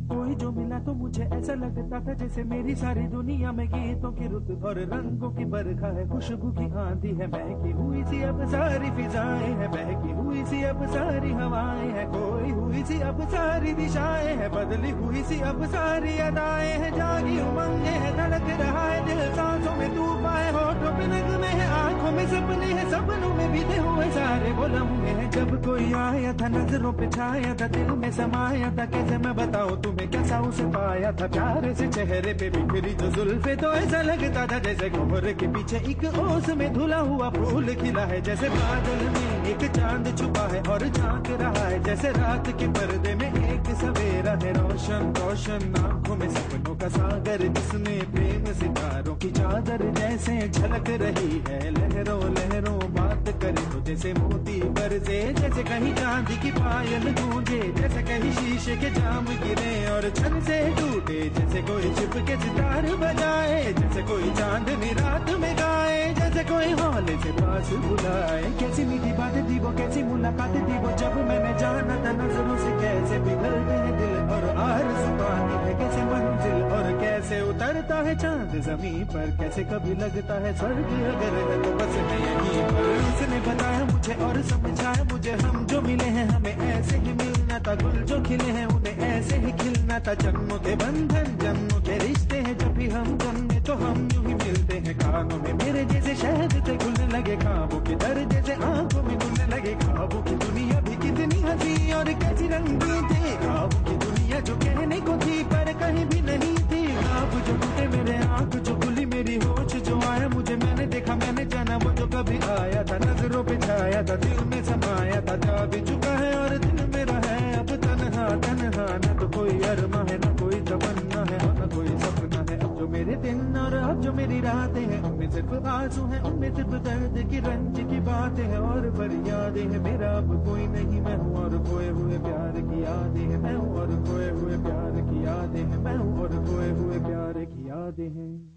कोई जो मिला तो मुझे ऐसा लगता था जैसे मेरी सारी दुनिया में गीतों की रुत और रंगों की बरखा है, खुशबू की आंधी है, बहकी हुई सी अब सारी फिजाएं हैं, बहकी हुई सी अब सारी हवाएं हैं, खोई हुई सी अब सारी दिशाएं हैं, बदली हुई सी अब सारी अदाएं हैं, जागी उमंगे है, धड़क रहा है दिल, सांसों में तूफान है, होठों पे नगमे है, आंखों में सपने हैं, सपनों में बीते हुए सारे वो लम्हे हैं। जब कोई आया था नजरों पे छाया था, दिल में समाया था, कैसे मैं बताऊं तुम्हें कैसा उसे पाया था, प्यार से चेहरे पे बिखरी जो जुल्फे, तो ऐसा लगता था जैसे कोहरे के पीछे एक ओस में धुला हुआ फूल खिला है, जैसे बादल में एक चांद छुपा है और झांक रहा है, जैसे रात के पर्दे में एक सवेरा है, रोशन रोशन आंखों में सपनों का सागर, जिसमें प्रेम सितारों की चादर जैसे झलक रही है, लहरों लहरों बात करे तो जैसे मोती बरसे, जैसे कहीं चांदी की पायल गूंजे, जैसे कहीं शीशे के जाम गिरे और छन से टूटे, जैसे कोई छिप के सितार बजाए, जैसे कोई चांदनी रात में गाए, जैसे कोई हौले से पास बुलाए। कैसी मीठी बात थी वो, कैसी मुलाकात थी वो, जब मैंने जाना था नजरों से कैसे पिघलते हैं दिल और आरज़ू पाती है कैसे मंजिल, और कैसे उतरता है चांद जमीन पर, कैसे कभी लगता है स्वर्ग अगर है तो बस मैं यहीं पर। उसने बताया मुझे और समझाया मुझे, हम जो मिले हैं हमें ऐसे ही मिलना था, गुल जो खिले हैं उन्हें ऐसे ही खिलना था, जन्मों के बंधन जन्मों के रिश्ते हैं, जब भी हम जन्मे तो हम यूं ही मिलते हैं, कानों में मेरे जैसे शहद से घुलने लगे, ख्वाबों के दर जैसे आंखों में घुलने लगे, ख्वाबों की दुनिया भी कितनी हंसी और कैसी रंगीन थी, ख्वाबों की दुनिया जो कहने को थी पर कहीं भी नहीं थी, ख्वाब जो टूटे मेरे आंख जो खुली मेरी होश जो आया मुझे, मैंने देखा मैंने जाना वो जो कभी आया था, नजरों पे छाया था, दिल में समाया था, जा भी चुका है और दिल मेरा है अब तन्हा तन्हा, न तो कोई अरमा है न कोई तमन्ना है न कोई सपना है, अब जो मेरे दिन और अब जो मेरी रातें हैं उनमें सिर्फ आंसू हैं, उनमें सिर्फ दर्द की रंज की बातें हैं और फरियादें हैं, मेरा अब कोई नहीं, मैं हूँ और खोए हुए प्यार की यादें हैं, मैं हूँ और खोए हुए प्यार की यादें हैं, मैं हूँ और खोए हुए प्यार की यादें हैं।